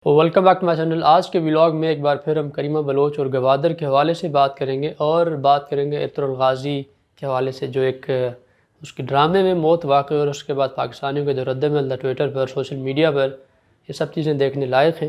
Welcome back to my channel. آج کے vlog میں ایک بار پھر ہم کریمہ بلوچ اور گوادر کے حوالے سے بات کریں گے، اور بات کریں گے عطر الغازی کے حوالے سے، جو ایک اس کی ڈرامے میں موت واقع اور اس کے بعد پاکستانیوں کے جو رد عمل تھا ٹویٹر پر، سوشل میڈیا پر، یہ سب چیزیں دیکھنے لائق ہیں۔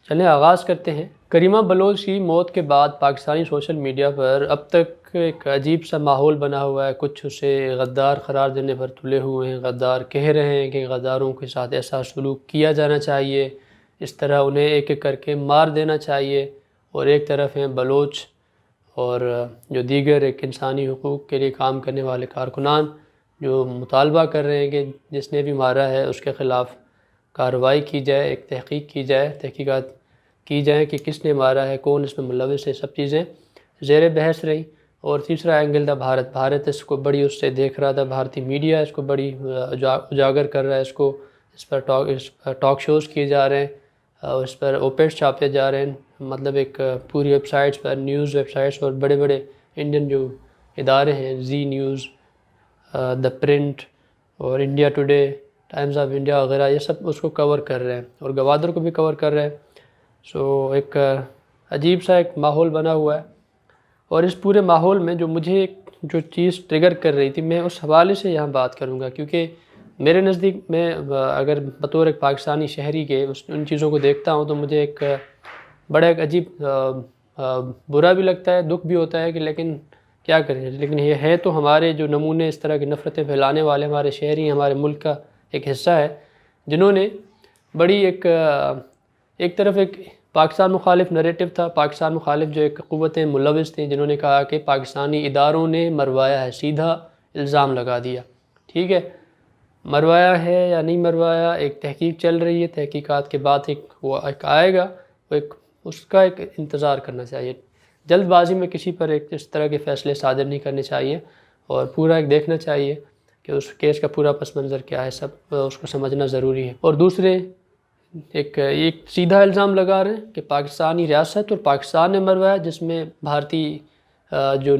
چلیں آغاز کرتے ہیں۔ کریمہ بلوچ کی موت کے بعد پاکستانی سوشل میڈیا پر اب تک ایک عجیب سا ماحول بنا ہوا ہے۔ کچھ اسے غدار قرار دینے پر تلے ہوئے ہیں، غدار کہہ رہے ہیں کہ غداروں کے ساتھ ایسا سلوک کیا جانا چاہیے، اس طرح انہیں ایک ایک کر کے مار دینا چاہیے۔ اور ایک طرف ہیں بلوچ اور جو دیگر ایک انسانی حقوق کے لیے کام کرنے والے کارکنان، جو مطالبہ کر رہے ہیں کہ جس نے بھی مارا ہے اس کے خلاف کارروائی کی جائے، ایک تحقیق کی جائے، تحقیقات کی جائیں کہ کس نے مارا ہے، کون اس میں ملوث ہے۔ سب چیزیں زیر بحث رہیں۔ اور تیسرا اینگل تھا بھارت اس کو بڑی اس سے دیکھ رہا تھا، بھارتی میڈیا اس کو بڑی اجاگر کر رہا ہے، اس پر ٹاک شوز کیے جا رہے ہیں، اس پر اوپیڈ چھاپے جا رہے ہیں، مطلب ایک پوری ویب سائٹس پر، نیوز ویب سائٹس اور بڑے بڑے انڈین جو ادارے ہیں، زی نیوز، دا پرنٹ اور India today, Times of India وغیرہ، یہ سب اس کو کور کر رہے ہیں اور گوادر کو بھی کور کر رہے ہیں۔ سو ایک عجیب سا ایک ماحول بنا ہوا ہے۔ اور اس پورے ماحول میں جو چیز ٹریگر کر رہی تھی، میں اس حوالے سے یہاں بات کروں گا، کیونکہ میرے نزدیک میں اگر بطور ایک پاکستانی شہری کے ان چیزوں کو دیکھتا ہوں تو مجھے ایک بڑا ایک عجیب برا بھی لگتا ہے، دکھ بھی ہوتا ہے کہ لیکن کیا کریں۔ لیکن یہ ہے تو ہمارے جو نمونے اس طرح کی نفرتیں پھیلانے والے ہمارے شہری ہمارے ملک کا ایک حصہ ہے، جنہوں نے بڑی ایک طرف ایک پاکستان مخالف نریٹو تھا، پاکستان مخالف جو ایک قوتیں ملوث تھیں، جنہوں نے کہا کہ پاکستانی اداروں نے مروایا ہے، سیدھا الزام لگا دیا۔ ٹھیک ہے، مروایا ہے یا نہیں مروایا، ایک تحقیق چل رہی ہے، تحقیقات کے بعد وہ آئے گا، اس کا ایک انتظار کرنا چاہیے۔ جلد بازی میں کسی پر ایک اس طرح کے فیصلے صادر نہیں کرنے چاہیے، اور پورا ایک دیکھنا چاہیے کہ اس کیس کا پورا پس منظر کیا ہے، سب اس کو سمجھنا ضروری ہے۔ اور دوسرے ایک سیدھا الزام لگا رہے ہیں کہ پاکستانی ریاست اور پاکستان نے مروایا، جس میں بھارتی جو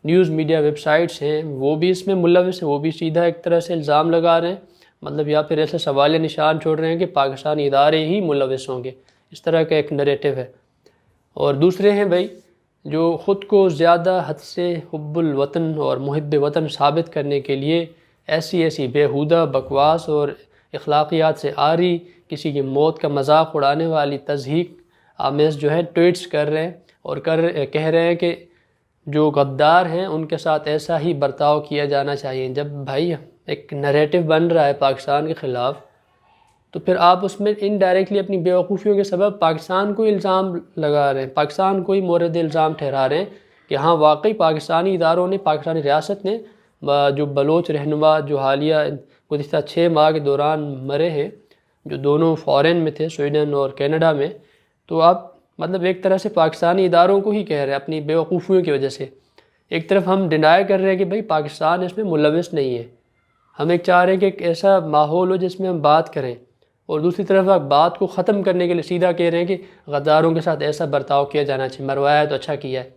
نیوز میڈیا ویب سائٹس ہیں وہ بھی اس میں ملوث ہیں، وہ بھی سیدھا ایک طرح سے الزام لگا رہے ہیں، مطلب یا پھر ایسے سوالیہ نشان چھوڑ رہے ہیں کہ پاکستانی ادارے ہی ملوث ہوں گے، اس طرح کا ایک نریٹو ہے۔ اور دوسرے ہیں بھائی جو خود کو زیادہ حد سے حب الوطن اور محب وطن ثابت کرنے کے لیے ایسی بیہودہ بکواس اور اخلاقیات سے عاری کسی کی موت کا مذاق اڑانے والی تضحیک آمیز جو ہے ٹویٹس کر رہے ہیں، اور کہہ رہے ہیں کہ جو غدار ہیں ان کے ساتھ ایسا ہی برتاؤ کیا جانا چاہیے۔ جب بھائی ایک نریٹو بن رہا ہے پاکستان کے خلاف، تو پھر آپ اس میں انڈائریکٹلی اپنی بیوقوفیوں کے سبب پاکستان کو الزام لگا رہے ہیں، پاکستان کو ہی مورد الزام ٹھہرا رہے ہیں کہ ہاں واقعی پاکستانی اداروں نے، پاکستانی ریاست نے جو بلوچ رہنما جو حالیہ گزشتہ 6 ماہ کے دوران مرے ہیں، جو دونوں فورن میں تھے، سویڈن اور کینیڈا میں، تو آپ مطلب ایک طرح سے پاکستانی اداروں کو ہی کہہ رہے ہیں اپنی بیوقوفیوں کی وجہ سے۔ ایک طرف ہم ڈینائی کر رہے ہیں کہ بھائی پاکستان اس میں ملوث نہیں ہے، ہم ایک چاہ رہے ہیں کہ ایک ایسا ماحول ہو جس میں ہم بات کریں، اور دوسری طرف آپ بات کو ختم کرنے کے لیے سیدھا کہہ رہے ہیں کہ غداروں کے ساتھ ایسا برتاؤ کیا جانا چاہیے، مروایا ہے تو اچھا کیا ہے۔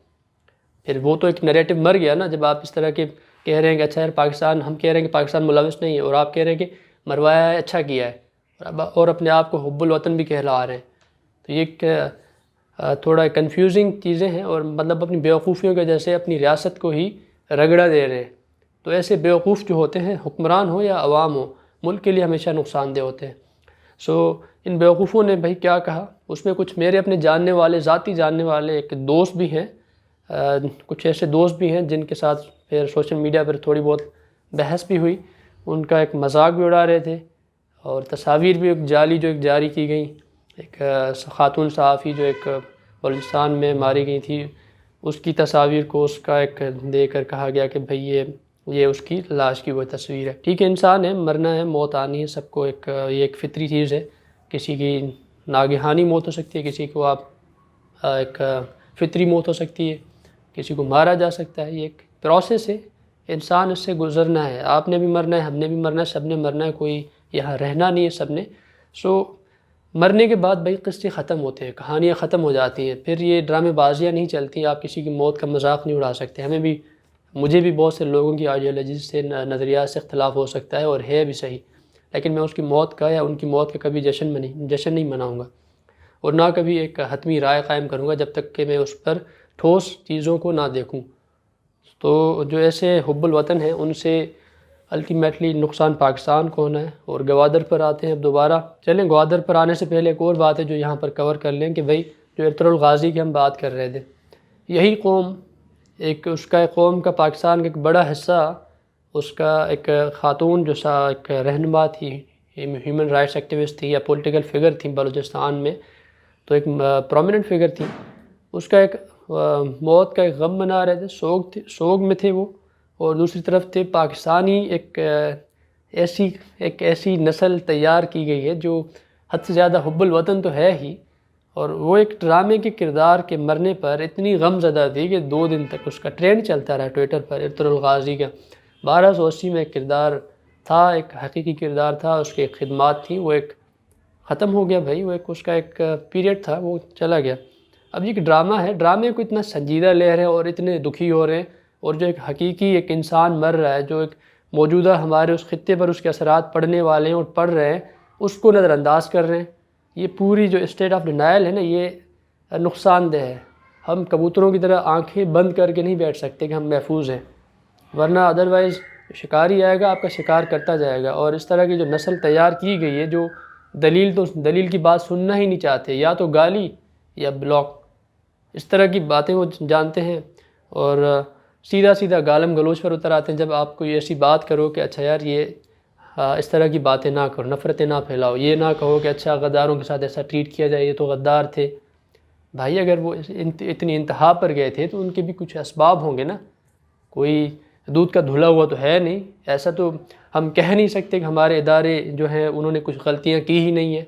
پھر وہ تو ایک نریٹو مر گیا نا، جب آپ اس طرح کے کہہ رہے ہیں کہ اچھا یار پاکستان، ہم کہہ رہے ہیں کہ پاکستان ملوث نہیں ہے، اور آپ کہہ رہے ہیں کہ مروایا ہے، اچھا کیا ہے، اور اپنے آپ کو حب الوطن بھی کہلا رہے ہیں۔ تو یہ ایک تھوڑا کنفیوزنگ چیزیں ہیں، اور مطلب اپنی بیوقوفیوں کی وجہ سے اپنی ریاست کو ہی رگڑا دے رہے ہیں۔ تو ایسے بیوقوف جو ہوتے ہیں، حکمران ہو یا عوام ہو، ملک کے لیے ہمیشہ نقصان دہ ہوتے ہیں۔ سو ان بیوقوفوں نے بھائی کیا کہا، اس میں کچھ میرے اپنے جاننے والے، ذاتی جاننے والے ایک دوست بھی ہیں، کچھ ایسے دوست بھی ہیں جن کے ساتھ پھر سوشل میڈیا پر تھوڑی بہت بحث بھی ہوئی، ان کا ایک مذاق بھی اڑا رہے تھے، اور تصاویر بھی ایک جاری کی گئیں۔ ایک خاتون صحافی جو ایک بلوچستان میں ماری گئی تھی، اس کی تصاویر کو اس کا ایک دے کر کہا گیا کہ بھئی یہ اس کی لاش کی وہ تصویر ہے۔ ٹھیک ہے، انسان ہے، مرنا ہے، موت آنی ہے سب کو، یہ ایک فطری چیز ہے۔ کسی کی ناگہانی موت ہو سکتی ہے، کسی کو ایک فطری موت ہو سکتی ہے، کسی کو مارا جا سکتا ہے، یہ ایک پروسیس ہے، انسان اس سے گزرنا ہے، آپ نے بھی مرنا ہے، ہم نے بھی مرنا ہے، سب نے مرنا ہے، کوئی یہاں رہنا نہیں ہے سب نے۔ سو مرنے کے بعد بھائی قصے ختم ہوتے ہیں، کہانیاں ختم ہو جاتی ہیں، پھر یہ ڈرامے بازیاں نہیں چلتی، آپ کسی کی موت کا مذاق نہیں اڑا سکتے۔ مجھے بھی بہت سے لوگوں کی آئیڈیالوجی سے، نظریات سے اختلاف ہو سکتا ہے، اور ہے بھی صحیح، لیکن میں اس کی موت کا یا ان کی موت کا کبھی جشن نہیں مناؤں گا۔ اور نہ کبھی ایک حتمی رائے قائم کروں گا جب تک کہ میں اس پر ٹھوس چیزوں کو نہ دیکھوں۔ تو جو ایسے حب الوطن ہیں ان سے الٹیمیٹلی نقصان پاکستان کو ہونا ہے۔ اور گوادر پر آتے ہیں اب دوبارہ۔ چلیں گوادر پر آنے سے پہلے ایک اور بات ہے جو یہاں پر کور کر لیں کہ بھئی جو ارطغرل غازی کی ہم بات کر رہے تھے، یہی قوم اس کا قوم کا پاکستان کا ایک بڑا حصہ، اس کا ایک خاتون جو ایک رہنما تھی، ہیومن رائٹس ایکٹیوسٹ تھی یا پولیٹیکل فگر تھیں بلوچستان میں، تو ایک پرومیننٹ فگر تھی، اس کا ایک موت کا ایک غم منا رہے تھے، سوگ میں تھے وہ، اور دوسری طرف تھے پاکستانی ایک ایسی نسل تیار کی گئی ہے جو حد سے زیادہ حب الوطن تو ہے ہی، اور وہ ایک ڈرامے کے کردار کے مرنے پر اتنی غم زدہ تھی کہ 2 دن تک اس کا ٹرینڈ چلتا رہا ٹویٹر پر ارطغرل غازی کا۔ 1280 میں ایک کردار تھا، ایک حقیقی کردار تھا، اس کی ایک خدمات تھیں، وہ ایک ختم ہو گیا بھائی، وہ ایک اس کا ایک پیریڈ تھا، وہ چلا گیا۔ اب یہ ایک ڈرامہ ہے، ڈرامے کو اتنا سنجیدہ لے رہے ہیں اور اتنے دکھی ہو رہے ہیں، اور جو ایک حقیقی ایک انسان مر رہا ہے، جو ایک موجودہ ہمارے اس خطے پر اس کے اثرات پڑنے والے ہیں اور پڑ رہے ہیں، اس کو نظر انداز کر رہے ہیں۔ یہ پوری جو اسٹیٹ آف ڈینائل ہے نا، یہ نقصان دہ ہے۔ ہم کبوتروں کی طرح آنکھیں بند کر کے نہیں بیٹھ سکتے کہ ہم محفوظ ہیں، ورنہ ادروائز شکاری آئے گا، آپ کا شکار کرتا جائے گا۔ اور اس طرح کی جو نسل تیار کی گئی ہے، جو دلیل کی بات سننا ہی نہیں چاہتے، یا تو گالی یا بلاک، اس طرح کی باتیں وہ جانتے ہیں، اور سیدھا گالم گلوچ پر اتر آتے ہیں جب آپ کوئی ایسی بات کرو کہ اچھا یار یہ اس طرح کی باتیں نہ کرو، نفرتیں نہ پھیلاؤ، یہ نہ کہو کہ اچھا غداروں کے ساتھ ایسا ٹریٹ کیا جائے، یہ تو غدار تھے۔ بھائی اگر وہ اتنی انتہا پر گئے تھے تو ان کے بھی کچھ اسباب ہوں گے نا، کوئی دودھ کا دھلا ہوا تو ہے نہیں، ایسا تو ہم کہہ نہیں سکتے کہ ہمارے ادارے جو ہیں انہوں نے کچھ غلطیاں کی ہی نہیں ہیں،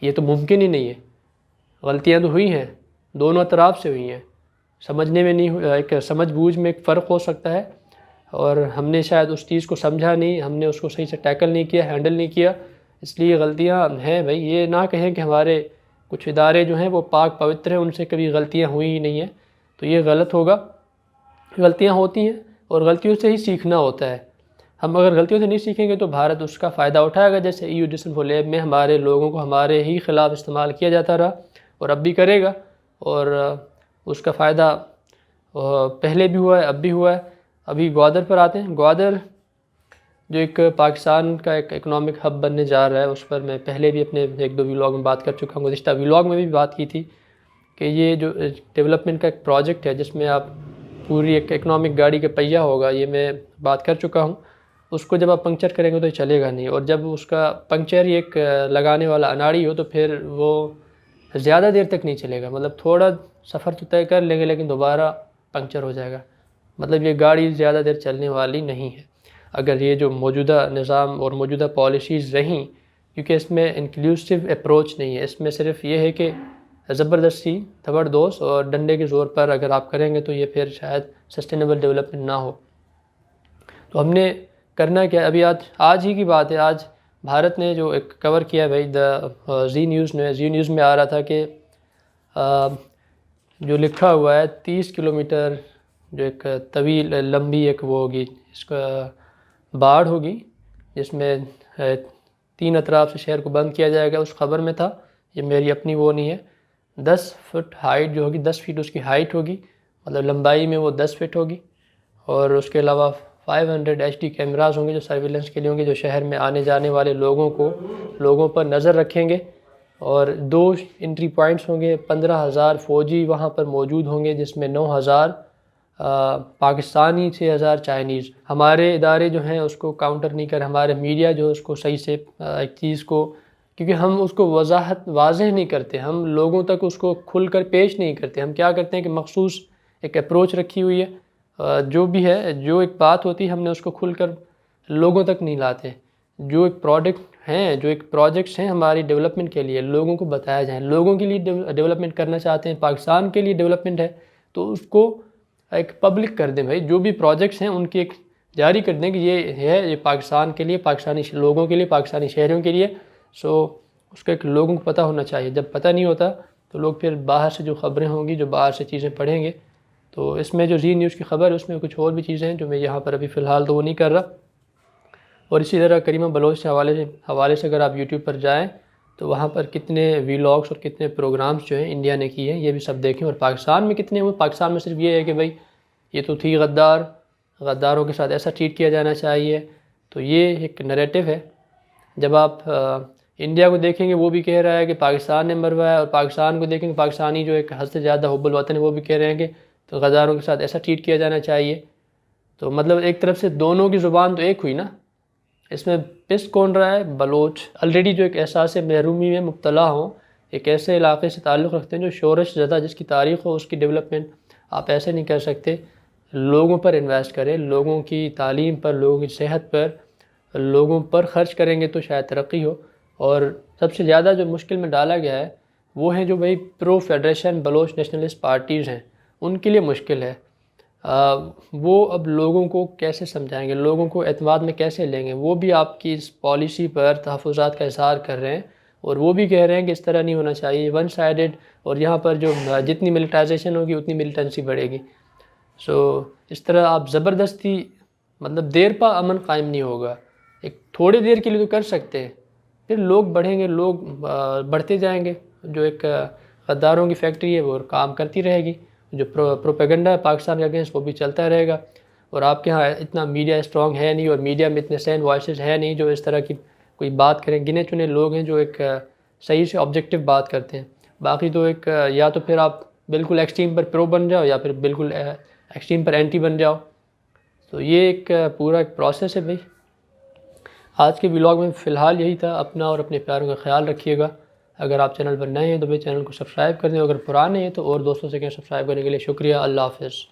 یہ تو ممکن ہی نہیں ہے۔ غلطیاں تو ہوئی ہیں، دونوں اطراف سے ہوئی ہیں، سمجھنے میں نہیں، ایک سمجھ بوجھ میں ایک فرق ہو سکتا ہے، اور ہم نے شاید اس چیز کو سمجھا نہیں، ہم نے اس کو صحیح سے ٹیکل نہیں کیا، ہینڈل نہیں کیا، اس لیے غلطیاں ہیں۔ بھائی یہ نہ کہیں کہ ہمارے کچھ ادارے جو ہیں وہ پاک پوتر ہیں، ان سے کبھی غلطیاں ہوئی ہی نہیں ہیں، تو یہ غلط ہوگا۔ غلطیاں ہوتی ہیں اور غلطیوں سے ہی سیکھنا ہوتا ہے۔ ہم اگر غلطیوں سے نہیں سیکھیں گے تو بھارت اس کا فائدہ اٹھائے گا، جیسے EU ڈسن فور لیب میں ہمارے لوگوں کو ہمارے ہی خلاف استعمال کیا جاتا رہا، اور اب بھی کرے گا، اور اس کا فائدہ پہلے بھی ہوا ہے، اب بھی ہوا ہے۔ ابھی گوادر پر آتے ہیں۔ گوادر جو ایک پاکستان کا ایک اکنامک ہب بننے جا رہا ہے، اس پر میں پہلے بھی اپنے 1-2 ویلاگ میں بات کر چکا ہوں، گزشتہ ویلاگ میں بھی بات کی تھی کہ یہ جو ڈیولپمنٹ کا ایک پروجیکٹ ہے جس میں آپ پوری ایک اکنامک گاڑی کا پہیہ ہوگا، یہ میں بات کر چکا ہوں، اس کو جب آپ پنکچر کریں گے تو یہ چلے گا نہیں، اور جب اس کا پنکچر ہی ایک لگانے والا اناڑی ہو تو پھر وہ زیادہ دیر تک نہیں چلے گا، مطلب تھوڑا سفر تو طے کر لیں گے لیکن دوبارہ پنکچر ہو جائے گا، مطلب یہ گاڑی زیادہ دیر چلنے والی نہیں ہے اگر یہ جو موجودہ نظام اور موجودہ پالیسیز رہیں، کیونکہ اس میں انکلوسیو اپروچ نہیں ہے، اس میں صرف یہ ہے کہ زبردستی زبردوست اور ڈنڈے کے زور پر اگر آپ کریں گے تو یہ پھر شاید سسٹینیبل ڈیولپمنٹ نہ ہو۔ تو ہم نے کرنا کیا، ابھی آج ہی کی بات ہے، آج بھارت نے جو ایک کور کیا ہے بھائی، زی نیوز میں آ رہا تھا کہ جو لکھا ہوا ہے 30 کلومیٹر جو ایک طویل لمبی ایک وہ ہوگی، اس کا باڑھ ہوگی جس میں 3 اطراف سے شہر کو بند کیا جائے گا، اس خبر میں تھا، یہ میری اپنی وہ نہیں ہے۔ 10 فٹ ہائٹ جو ہوگی، 10 فٹ اس کی ہائٹ ہوگی، مطلب لمبائی میں وہ 10 فٹ ہوگی، اور اس کے علاوہ 500 HD کیمراز ہوں گے جو سرویلنس کے لیے ہوں گے، جو شہر میں آنے جانے والے لوگوں پر نظر رکھیں گے، اور 2 انٹری پوائنٹس ہوں گے، 15,000 فوجی وہاں پر موجود ہوں گے، جس میں 9,000 پاکستانی، 6,000 چائنیز۔ ہمارے ادارے جو ہیں اس کو کاؤنٹر نہیں کر، ہمارے میڈیا جو اس کو صحیح سے ایک چیز کو، کیونکہ ہم اس کو واضح نہیں کرتے، ہم لوگوں تک اس کو کھل کر پیش نہیں کرتے، ہم کیا کرتے ہیں کہ مخصوص ایک اپروچ رکھی ہوئی ہے، جو بھی ہے، جو ایک بات ہوتی ہے ہم نے اس کو کھل کر لوگوں تک نہیں لاتے، جو ایک پروڈکٹ ہیں، جو ایک پروجیکٹس ہیں ہماری ڈیولپمنٹ کے لیے، لوگوں کو بتایا جائے، لوگوں کے لیے ڈیولپمنٹ کرنا چاہتے ہیں، پاکستان کے لیے ڈیولپمنٹ ہے تو اس کو ایک پبلک کر دیں بھائی، جو بھی پروجیکٹس ہیں ان کی ایک جاری کر دیں کہ یہ ہے، یہ پاکستان کے لیے، پاکستانی لوگوں کے لیے، پاکستانی شہریوں کے لیے، سو اس کا ایک لوگوں کو پتہ ہونا چاہیے۔ جب پتہ نہیں ہوتا تو لوگ پھر باہر سے جو خبریں ہوں گی، جو باہر سے چیزیں پڑھیں گے، تو اس میں جو زی نیوز کی خبر ہے اس میں کچھ اور بھی چیزیں ہیں جو میں یہاں پر ابھی فی الحال تو وہ نہیں کر رہا۔ اور اسی طرح کریمہ بلوچ کے حوالے سے اگر آپ یوٹیوب پر جائیں تو وہاں پر کتنے ویلاگس اور کتنے پروگرامز جو ہیں انڈیا نے کیے ہیں یہ بھی سب دیکھیں. اور پاکستان میں کتنے ہوئے. پاکستان میں صرف یہ ہے کہ بھائی یہ تو تھی غدار، غداروں کے ساتھ ایسا ٹریٹ کیا جانا چاہیے. تو یہ ایک نریٹو ہے. جب آپ انڈیا کو دیکھیں گے وہ بھی کہہ رہا ہے کہ پاکستان نے مروایا، اور پاکستان کو دیکھیں گے پاکستانی جو ایک حد سے زیادہ حب الوطن ہے وہ بھی کہہ رہے ہیں کہ تو غداروں کے ساتھ ایسا ٹریٹ کیا جانا چاہیے. تو مطلب ایک طرف سے دونوں کی زبان تو ایک ہوئی نا. اس میں پس کون رہا ہے؟ بلوچ آلریڈی جو ایک احساس محرومی میں مبتلا ہوں، ایک ایسے علاقے سے تعلق رکھتے ہیں جو شورش زدہ، جس کی تاریخ ہو، اس کی ڈیولپمنٹ آپ ایسے نہیں کر سکتے. لوگوں پر انویسٹ کریں، لوگوں کی تعلیم پر، لوگوں کی صحت پر، لوگوں پر خرچ کریں گے تو شاید ترقی ہو. اور سب سے زیادہ جو مشکل میں ڈالا گیا ہے وہ ہیں جو بھائی پرو فیڈریشن بلوچ نیشنلسٹ پارٹیز ہیں، ان کے لیے مشکل ہے. وہ اب لوگوں کو کیسے سمجھائیں گے، لوگوں کو اعتماد میں کیسے لیں گے؟ وہ بھی آپ کی اس پالیسی پر تحفظات کا اظہار کر رہے ہیں، اور وہ بھی کہہ رہے ہیں کہ اس طرح نہیں ہونا چاہیے، ون سائیڈڈ، اور یہاں پر جو جتنی ملٹائزیشن ہوگی اتنی ملیٹنسی بڑھے گی. سو اس طرح آپ زبردستی مطلب دیر پا امن قائم نہیں ہوگا. ایک تھوڑی دیر کے لیے تو کر سکتے ہیں، پھر لوگ بڑھیں گے، لوگ بڑھتے جائیں گے. جو ایک غداروں کی فیکٹری ہے وہ کام کرتی رہے گی، جو پروپیگنڈا ہے پاکستان کے اگینسٹ وہ بھی چلتا رہے گا. اور آپ کے ہاں اتنا میڈیا اسٹرانگ ہے نہیں، اور میڈیا میں اتنے سین وائسز ہے نہیں جو اس طرح کی کوئی بات کریں. گنے چنے لوگ ہیں جو ایک صحیح سے آبجیکٹیو بات کرتے ہیں. باقی تو ایک یا تو پھر آپ بالکل ایکسٹریم پر پرو بن جاؤ، یا پھر بالکل ایکسٹریم پر اینٹی بن جاؤ. تو یہ ایک پورا ایک پروسیس ہے بھائی. آج کے ولاگ میں فی الحال یہی تھا. اپنا اور اپنے پیاروں کا خیال رکھیے گا. اگر آپ چینل پر نئے ہیں تو بھائی چینل کو سبسکرائب کر دیں، اگر پرانے ہیں تو اور دوستوں سے کہیں سبسکرائب کرنے کے لیے. شکریہ. اللہ حافظ.